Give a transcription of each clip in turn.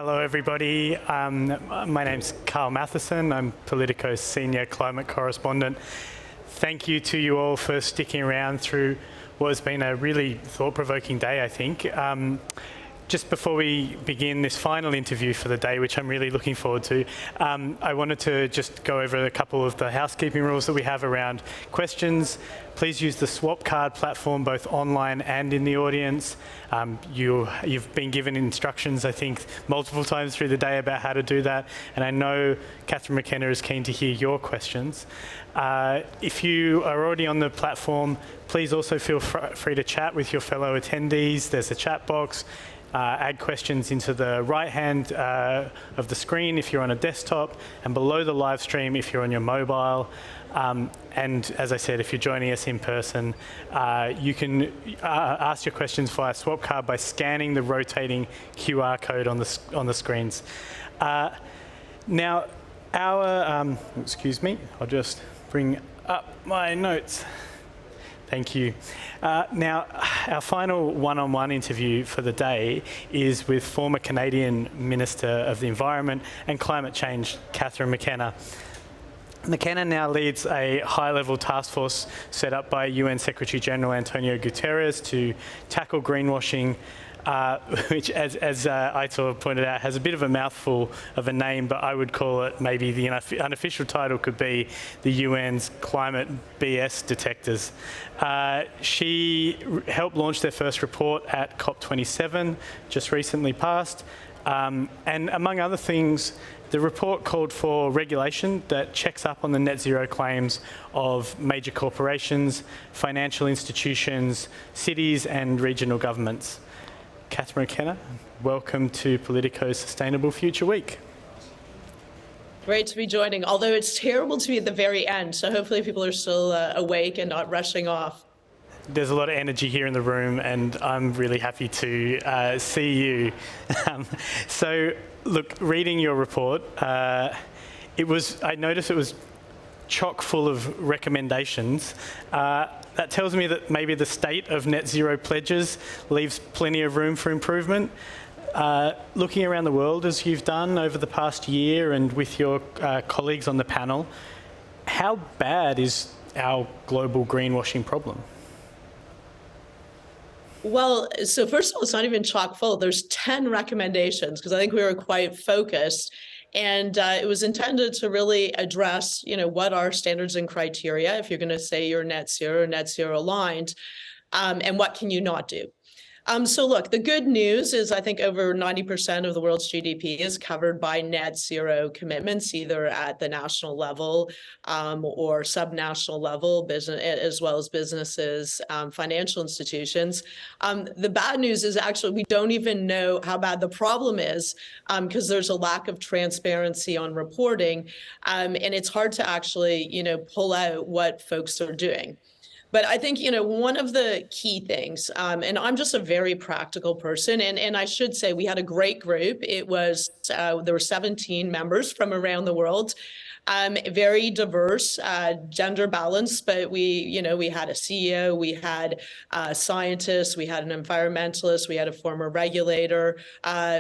Hello, everybody. My name's Carl Matheson. I'm Politico's Senior Climate Correspondent. Thank you to you all for sticking around through what has been a really thought-provoking day, I think. Just before we begin this final interview for the day, which I'm really looking forward to, I wanted to just go over a couple of the housekeeping rules that we have around questions. Please use the swap card platform both online and in the audience. You've been given instructions, I think, multiple times through the day about how to do that, and I know Catherine McKenna is keen to hear your questions. If you are already on the platform, please also feel free to chat with your fellow attendees. There's a chat box. Add questions into the right hand of the screen if you're on a desktop, and below the live stream if you're on your mobile. And as I said, if you're joining us in person, you can ask your questions via swap card by scanning the rotating QR code on the screens. Now, excuse me, I'll just bring up my notes. Thank you. Now, our final one-on-one interview for the day is with former Canadian Minister of the Environment and Climate Change, Catherine McKenna. McKenna now leads a high-level task force set up by UN Secretary-General Antonio Guterres to tackle greenwashing, which, as Aitor pointed out, has a bit of a mouthful of a name, but I would call it, maybe the unofficial title could be the UN's Climate BS Detectors. She helped launch their first report at COP27, just recently passed, and among other things, the report called for regulation that checks up on the net zero claims of major corporations, financial institutions, cities and regional governments. Catherine McKenna, welcome to Politico's Sustainable Future Week. Great to be joining, although it's terrible to be at the very end, so hopefully people are still awake and not rushing off. There's a lot of energy here in the room, and I'm really happy to see you. So, look, reading your report, I noticed it was chock full of recommendations. That tells me that maybe the state of net zero pledges leaves plenty of room for improvement. Looking around the world as you've done over the past year and with your colleagues on the panel, how bad is our global greenwashing problem? Well, so first of all, it's not even chock full. There's 10 recommendations because I think we were quite focused. And it was intended to really address, what are standards and criteria if you're going to say you're net zero aligned, and what can you not do. So look, the good news is I think over 90% of the world's GDP is covered by net zero commitments, either at the national level or subnational level, business, as well as businesses, financial institutions. The bad news is actually we don't even know how bad the problem is because there's a lack of transparency on reporting, and it's hard to actually, pull out what folks are doing. But I think, one of the key things, and I'm just a very practical person, and I should say we had a great group. It was, there were 17 members from around the world, very diverse, gender balanced, but we had a CEO, we had scientists, we had an environmentalist, we had a former regulator,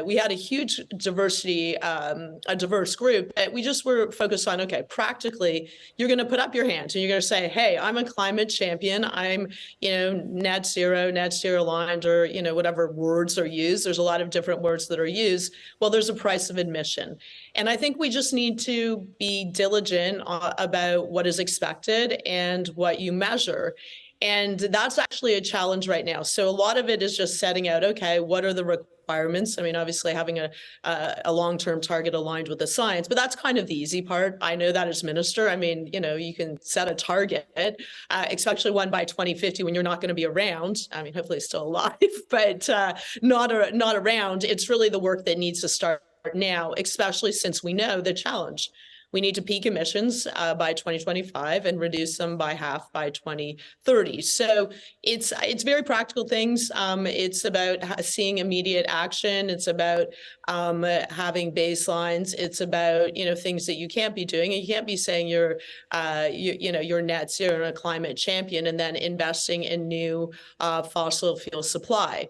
we had a huge diversity, a diverse group. We just were focused on, okay, practically, you're going to put up your hand and you're going to say, hey, I'm a climate champion. I'm, net zero aligned, or, whatever words are used. There's a lot of different words that are used. Well, there's a price of admission. And I think we just need to be diligent about what is expected and what you measure. And that's actually a challenge right now. So a lot of it is just setting out, okay, what are the requirements? I mean, obviously having a long-term target aligned with the science, but that's kind of the easy part. I know that as minister. I mean, you can set a target, especially one by 2050 when you're not going to be around. I mean, hopefully still alive, but not around. It's really the work that needs to start now, especially since we know the challenge. We need to peak emissions by 2025 and reduce them by half by 2030. So it's very practical things. It's about seeing immediate action. It's about having baselines. It's about things that you can't be doing. And you can't be saying you're net zero and a climate champion and then investing in new fossil fuel supply.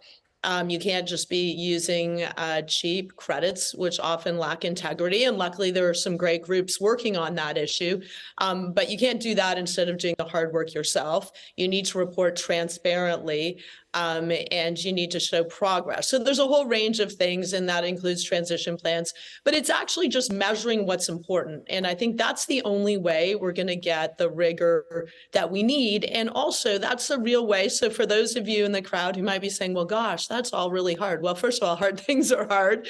You can't just be using cheap credits, which often lack integrity. And luckily, there are some great groups working on that issue. But you can't do that instead of doing the hard work yourself. You need to report transparently. And you need to show progress. So there's a whole range of things, and that includes transition plans, but it's actually just measuring what's important. And I think that's the only way we're going to get the rigor that we need. And also, that's the real way. So for those of you in the crowd who might be saying, well, gosh, that's all really hard. Well, first of all, hard things are hard.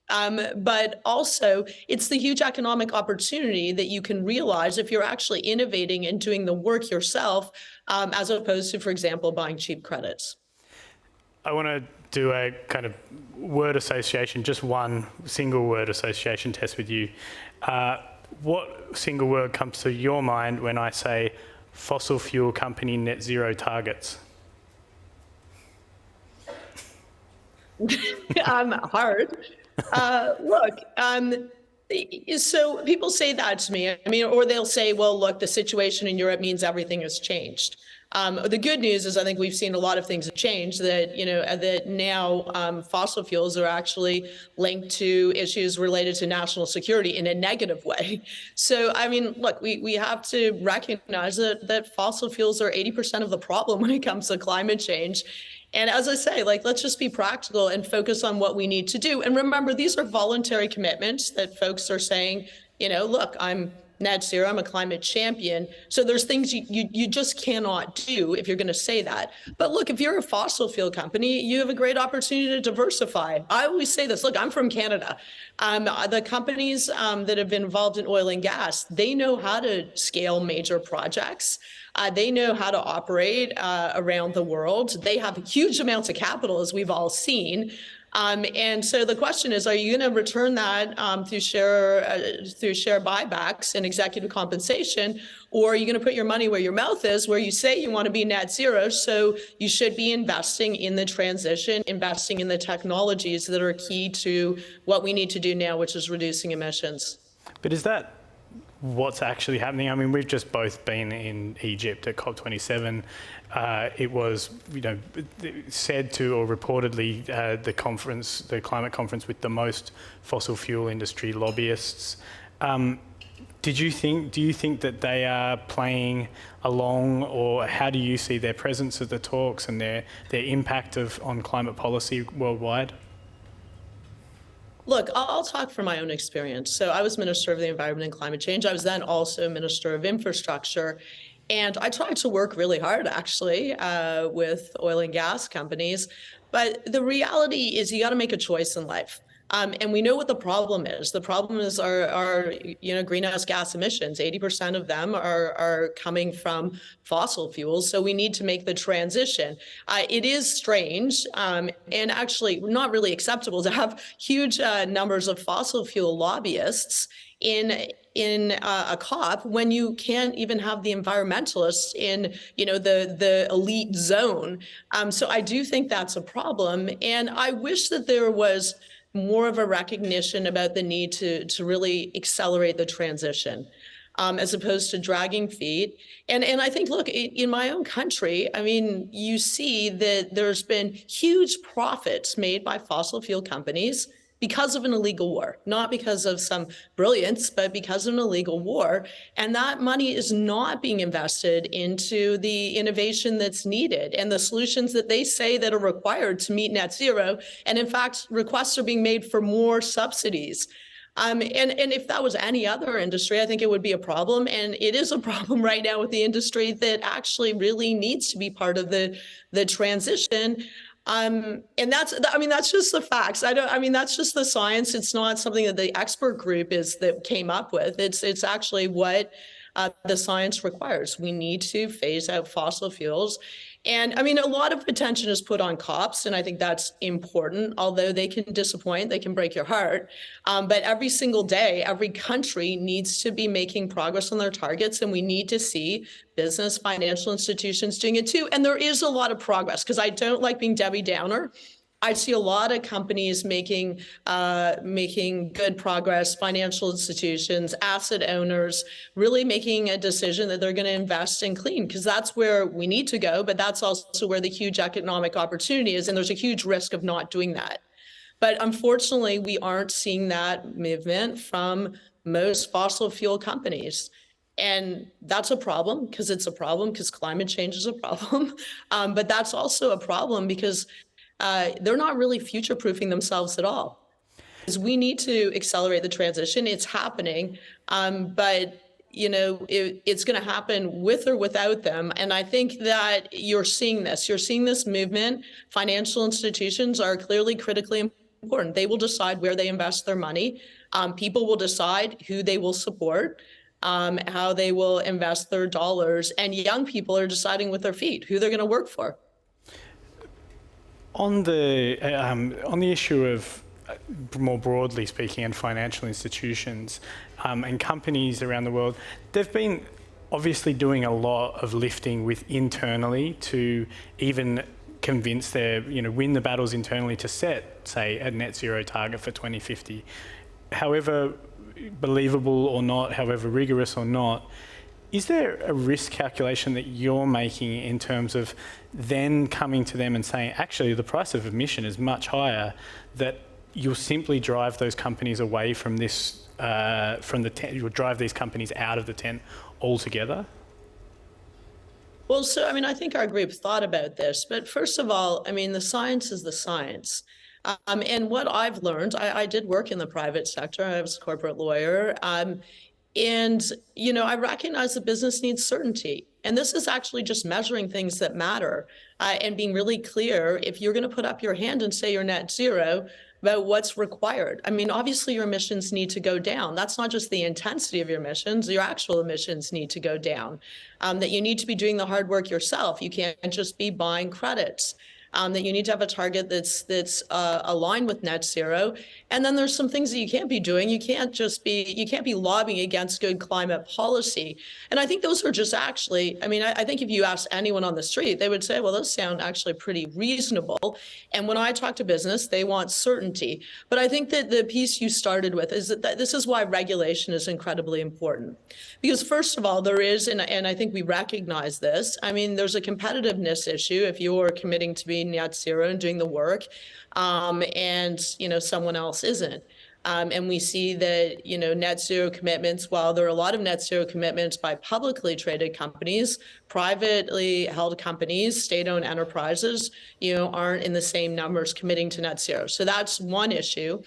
But also, it's the huge economic opportunity that you can realize if you're actually innovating and doing the work yourself, as opposed to, for example, buying cheap credits. I want to do a kind of word association, just one single word association test with you. What single word comes to your mind when I say fossil fuel company net zero targets? Hard. Look, so people say that to me. I mean, or they'll say, well, look, the situation in Europe means everything has changed. The good news is I think we've seen a lot of things have changed, that, that now fossil fuels are actually linked to issues related to national security in a negative way. So, I mean, look, we have to recognize that fossil fuels are 80% of the problem when it comes to climate change. And as I say, let's just be practical and focus on what we need to do. And remember, these are voluntary commitments that folks are saying, look, I'm net zero, I'm a climate champion. So there's things you just cannot do if you're going to say that. But look, if you're a fossil fuel company, you have a great opportunity to diversify. I always say this, look, I'm from Canada. The companies that have been involved in oil and gas, they know how to scale major projects. They know how to operate around the world. They have huge amounts of capital, as we've all seen. And so the question is, are you going to return that through share buybacks and executive compensation, or are you going to put your money where your mouth is, where you say you want to be net zero? So you should be investing in the transition, investing in the technologies that are key to what we need to do now, which is reducing emissions. But is that what's actually happening? I mean, we've just both been in Egypt at COP27. It was, said to, or reportedly, the climate conference with the most fossil fuel industry lobbyists. Do you think that they are playing along, or how do you see their presence at the talks and their impact on climate policy worldwide? Look, I'll talk from my own experience. So I was Minister of the Environment and Climate Change. I was then also Minister of Infrastructure. And I tried to work really hard, actually, with oil and gas companies. But the reality is you got to make a choice in life. And we know what the problem is. The problem is our greenhouse gas emissions. 80% of them are coming from fossil fuels. So we need to make the transition. It is strange and actually not really acceptable to have huge numbers of fossil fuel lobbyists in a COP when you can't even have the environmentalists in the elite zone. So I do think that's a problem. And I wish that there was more of a recognition about the need to really accelerate the transition, as opposed to dragging feet. And I think, look, in my own country, I mean, you see that there's been huge profits made by fossil fuel companies because of an illegal war, not because of some brilliance, but because of an illegal war. And that money is not being invested into the innovation that's needed and the solutions that they say that are required to meet net zero. And in fact, requests are being made for more subsidies. And if that was any other industry, I think it would be a problem. And it is a problem right now with the industry that actually really needs to be part of the transition. And that's just the facts. That's just the science. It's not something that the expert group that came up with. It's actually what the science requires. We need to phase out fossil fuels. And I mean, a lot of attention is put on COPs, and I think that's important, although they can disappoint, they can break your heart. But every single day, every country needs to be making progress on their targets, and we need to see business, financial institutions doing it too. And there is a lot of progress, because I don't like being Debbie Downer. I see a lot of companies making good progress, financial institutions, asset owners, really making a decision that they're going to invest in clean, because that's where we need to go, but that's also where the huge economic opportunity is, and there's a huge risk of not doing that. But unfortunately, we aren't seeing that movement from most fossil fuel companies. And that's a problem, because it's a problem because climate change is a problem. But that's also a problem because they're not really future-proofing themselves at all. Because we need to accelerate the transition. It's happening, but it's going to happen with or without them. And I think that you're seeing this. You're seeing this movement. Financial institutions are clearly critically important. They will decide where they invest their money. People will decide who they will support, how they will invest their dollars, and young people are deciding with their feet who they're going to work for. On the issue of, more broadly speaking, and financial institutions and companies around the world, they've been obviously doing a lot of lifting internally to even convince win the battles internally to set, say, a net zero target for 2050. However believable or not, however rigorous or not, is there a risk calculation that you're making in terms of then coming to them and saying, actually, the price of emission is much higher, that you'll simply drive those companies away from this, from the tent, you'll drive these companies out of the tent altogether? Well, so, I think our group thought about this, but first of all, the science is the science. And what I've learned, I did work in the private sector, I was a corporate lawyer, and, I recognize the business needs certainty. And this is actually just measuring things that matter and being really clear. If you're going to put up your hand and say you're net zero, about what's required. Obviously your emissions need to go down. That's not just the intensity of your emissions, your actual emissions need to go down. That you need to be doing the hard work yourself. You can't just be buying credits. That you need to have a target that's aligned with net zero. And then there's some things that you can't be doing. You can't be lobbying against good climate policy. And I think those are just actually, I think if you ask anyone on the street, they would say, well, those sound actually pretty reasonable. And when I talk to business, they want certainty. But I think that the piece you started with is that this is why regulation is incredibly important. Because first of all, there is, and I think we recognize this, there's a competitiveness issue if you're committing to be net zero and doing the work, and someone else isn't. And we see that net zero commitments, while there are a lot of net zero commitments by publicly traded companies, privately held companies, state-owned enterprises, aren't in the same numbers committing to net zero. So that's one issue.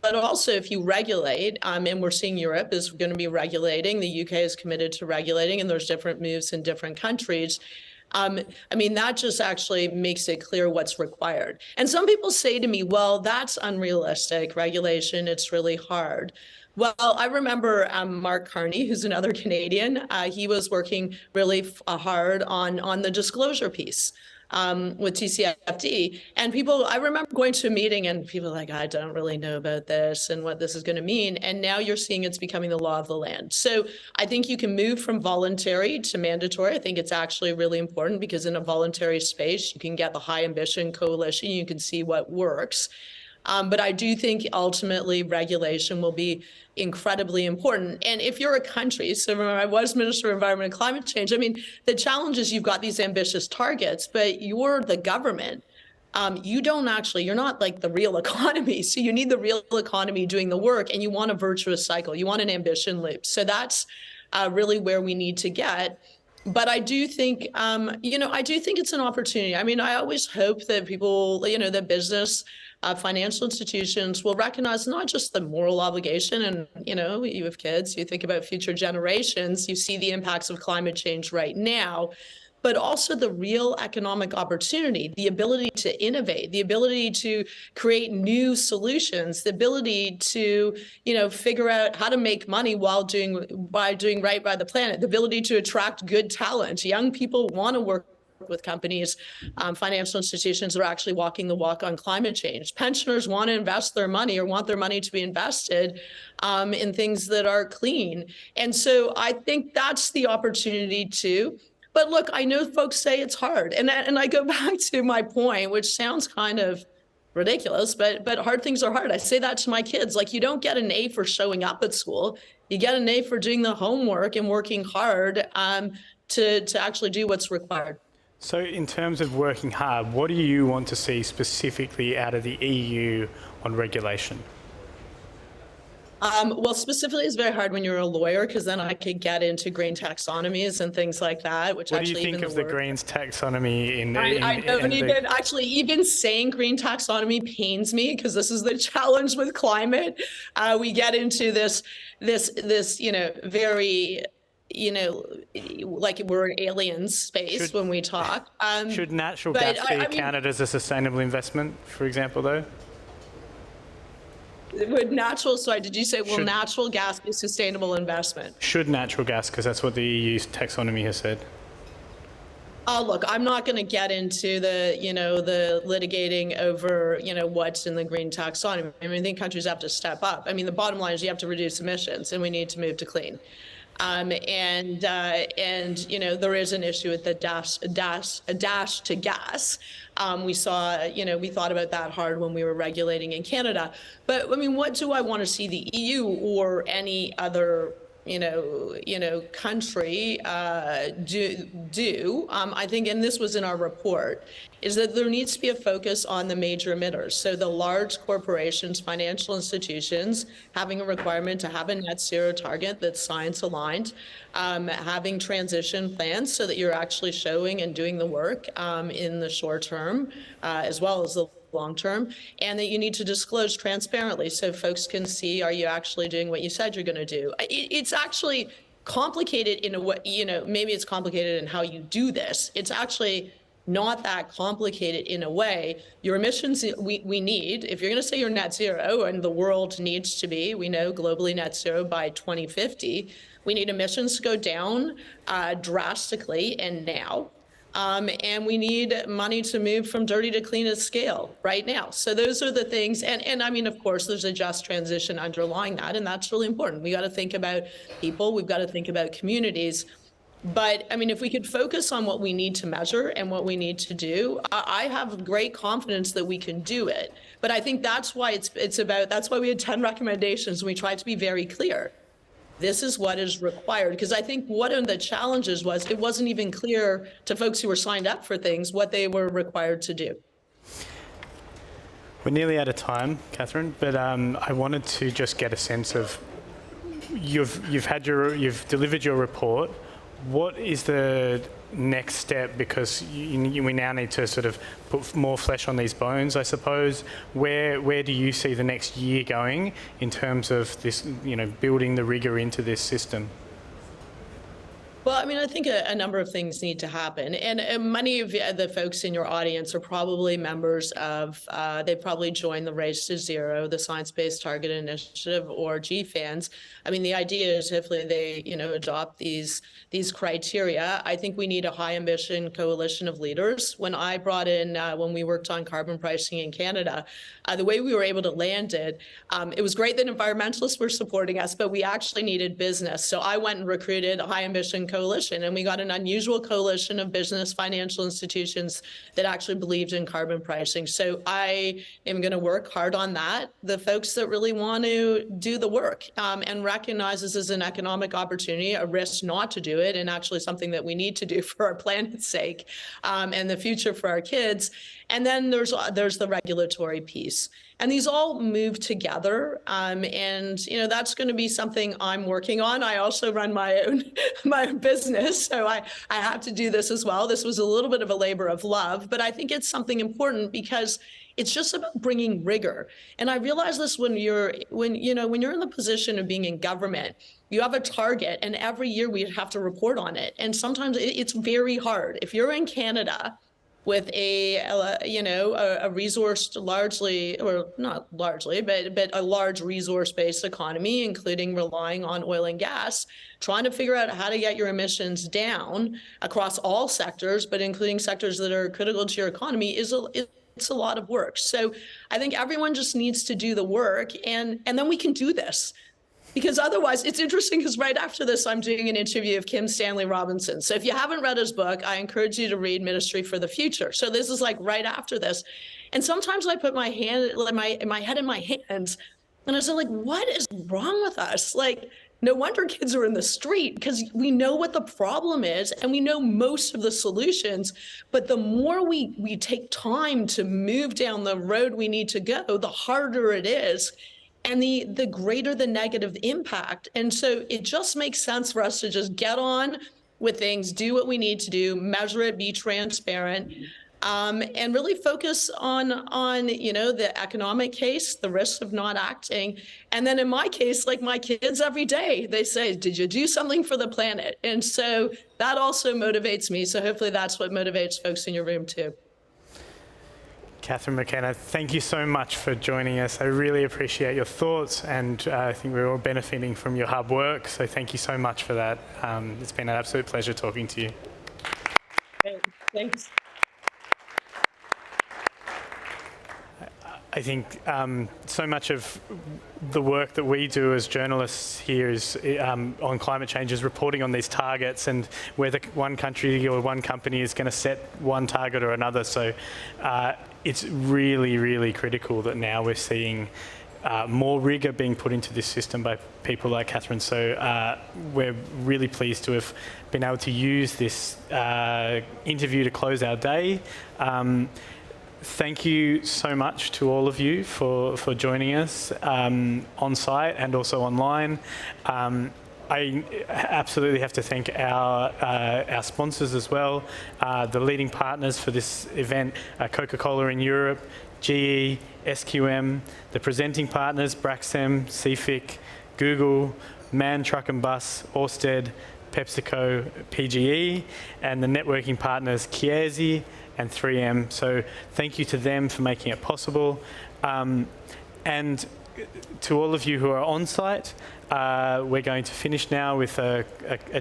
But also, if you regulate, and we're seeing Europe is going to be regulating, the UK is committed to regulating, and there's different moves in different countries. That just actually makes it clear what's required. And some people say to me, well, that's unrealistic regulation. It's really hard. Well, I remember Mark Carney, who's another Canadian. He was working really hard on the disclosure piece with TCFD. And I remember going to a meeting and people were like, I don't really know about this and what this is going to mean. And now you're seeing it's becoming the law of the land. So I think you can move from voluntary to mandatory. I think it's actually really important because in a voluntary space, you can get the high ambition coalition. You can see what works. But I do think ultimately regulation will be incredibly important. And if you're a country, so remember I was Minister of Environment and Climate Change, the challenge is you've got these ambitious targets, but you're the government. You're not like the real economy. So you need the real economy doing the work, and you want a virtuous cycle. You want an ambition loop. So that's really where we need to get. But I do think, it's an opportunity. I always hope that people, the business, financial institutions will recognize not just the moral obligation, and, you have kids, you think about future generations, you see the impacts of climate change right now, but also the real economic opportunity, the ability to innovate, the ability to create new solutions, the ability to, figure out how to make money by doing right by the planet, the ability to attract good talent. Young people want to work with companies, financial institutions that are actually walking the walk on climate change. Pensioners want to invest their money or want their money to be invested in things that are clean. And so I think that's the opportunity too. But look, I know folks say it's hard. And I go back to my point, which sounds kind of ridiculous, but hard things are hard. I say that to my kids. Like, you don't get an A for showing up at school. You get an A for doing the homework and working hard to actually do what's required. So in terms of working hard, what do you want to see specifically out of the EU on regulation? Well, specifically, it's very hard when you're a lawyer, because then I could get into green taxonomies and things like that. Which what actually, do you think of the Greens taxonomy I don't even actually even saying green taxonomy pains me, because this is the challenge with climate. We get into this very like we're in alien space when we talk. Should natural gas be counted as a sustainable investment, for example, though? Would natural, sorry, did you say, will natural gas be sustainable investment? Should natural gas, because that's what the EU taxonomy has said. Look, I'm not going to get into the litigating over, what's in the green taxonomy. I mean, I think countries have to step up. I mean, the bottom line is you have to reduce emissions, and we need to move to clean. And there is an issue with the dash to gas. We saw, we thought about that hard when we were regulating in Canada. But I mean, what do I want to see the EU or any other country do? I think, and this was in our report, is that there needs to be a focus on the major emitters. So the large corporations, financial institutions, having a requirement to have a net zero target that's science aligned, having transition plans so that you're actually showing and doing the work in the short term, as well as the long term, and that you need to disclose transparently so folks can see, are you actually doing what you said you're going to do? It's actually complicated in a way, maybe it's complicated in how you do this. It's actually not that complicated in a way. Your emissions, we need, if you're going to say you're net zero, and the world needs to be, we know, globally net zero by 2050, we need emissions to go down drastically and now. And we need money to move from dirty to clean at scale right now. So those are the things. And I mean, of course, there's a just transition underlying that. And that's really important. We got to think about people. We've got to think about communities. But I mean, if we could focus on what we need to measure and what we need to do, I have great confidence that we can do it. But I think that's why that's why we had 10 recommendations. And we tried to be very clear. This is what is required, because I think one of the challenges was it wasn't even clear to folks who were signed up for things what they were required to do. We're nearly out of time, Catherine, but I wanted to just get a sense of you've delivered your report. What is the next step? Because we now need to sort of put more flesh on these bones, I suppose. Where do you see the next year going in terms of this, building the rigor into this system? Well, I mean, I think a number of things need to happen. And many of the folks in your audience are probably members of, they probably joined the Race to Zero, the Science Based Target Initiative, or GFANS. I mean, the idea is hopefully they, adopt these criteria. I think we need a high ambition coalition of leaders. When I brought in, when we worked on carbon pricing in Canada, the way we were able to land it, it was great that environmentalists were supporting us, but we actually needed business. So I went and recruited a high ambition coalition, and we got an unusual coalition of business financial institutions that actually believed in carbon pricing. So I am going to work hard on that. The folks that really want to do the work and recognize this as an economic opportunity, a risk not to do it, and actually something that we need to do for our planet's sake and the future for our kids. And then there's the regulatory piece. And these all move together. And, that's going to be something I'm working on. I also run my own business, so I have to do this as well. This was a little bit of a labor of love, but I think it's something important because it's just about bringing rigor. And I realize this when you're in the position of being in government, you have a target, and every year we have to report on it. And sometimes it's very hard. If you're in Canada with a resource largely, or not largely, but a large resource-based economy, including relying on oil and gas, trying to figure out how to get your emissions down across all sectors, but including sectors that are critical to your economy, it's a lot of work. So I think everyone just needs to do the work, and then we can do this. Because otherwise, it's interesting because right after this, I'm doing an interview of Kim Stanley Robinson. So if you haven't read his book, I encourage you to read Ministry for the Future. So this is like right after this. And sometimes I put my head in my hands and I was like, what is wrong with us? Like, no wonder kids are in the street, because we know what the problem is and we know most of the solutions. But the more we take time to move down the road we need to go, the harder it is. And the greater the negative impact. And so it just makes sense for us to just get on with things, do what we need to do, measure it, be transparent, and really focus on the economic case, the risks of not acting. And then in my case, like my kids every day, they say, did you do something for the planet? And so that also motivates me. So hopefully that's what motivates folks in your room too. Catherine McKenna, thank you so much for joining us. I really appreciate your thoughts, and I think we're all benefiting from your hard work. So thank you so much for that. It's been an absolute pleasure talking to you. Great. Thanks. I think so much of the work that we do as journalists here is on climate change is reporting on these targets and whether one country or one company is going to set one target or another. So it's really, really critical that now we're seeing more rigour being put into this system by people like Catherine. So we're really pleased to have been able to use this interview to close our day. Thank you so much to all of you for joining us on site and also online. I absolutely have to thank our sponsors as well, the leading partners for this event, Coca-Cola in Europe, GE, SQM, the presenting partners, Braxem, CFIC, Google, MAN Truck and Bus, Orsted, PepsiCo, PGE, and the networking partners, Chiesi and 3M. So thank you to them for making it possible. And to all of you who are on site, we're going to finish now with a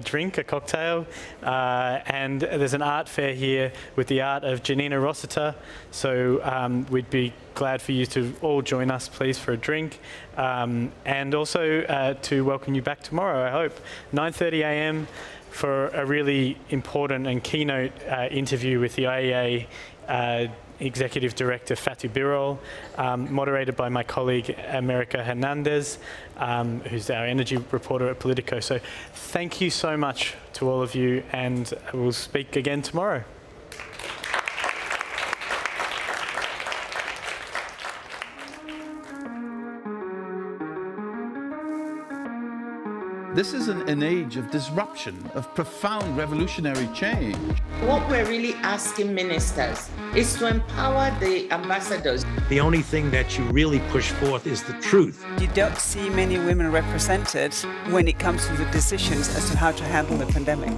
drink, a cocktail, and there's an art fair here with the art of Janina Rossiter. So we'd be glad for you to all join us, please, for a drink, and also to welcome you back tomorrow, I hope, 9:30 a.m. for a really important and keynote interview with the IEA Executive Director Fatou Birol, moderated by my colleague America Hernandez, who's our energy reporter at Politico. So thank you so much to all of you, and we'll speak again tomorrow. This is an age of disruption, of profound revolutionary change. What we're really asking ministers is to empower the ambassadors. The only thing that you really push forth is the truth. You don't see many women represented when it comes to the decisions as to how to handle the pandemic.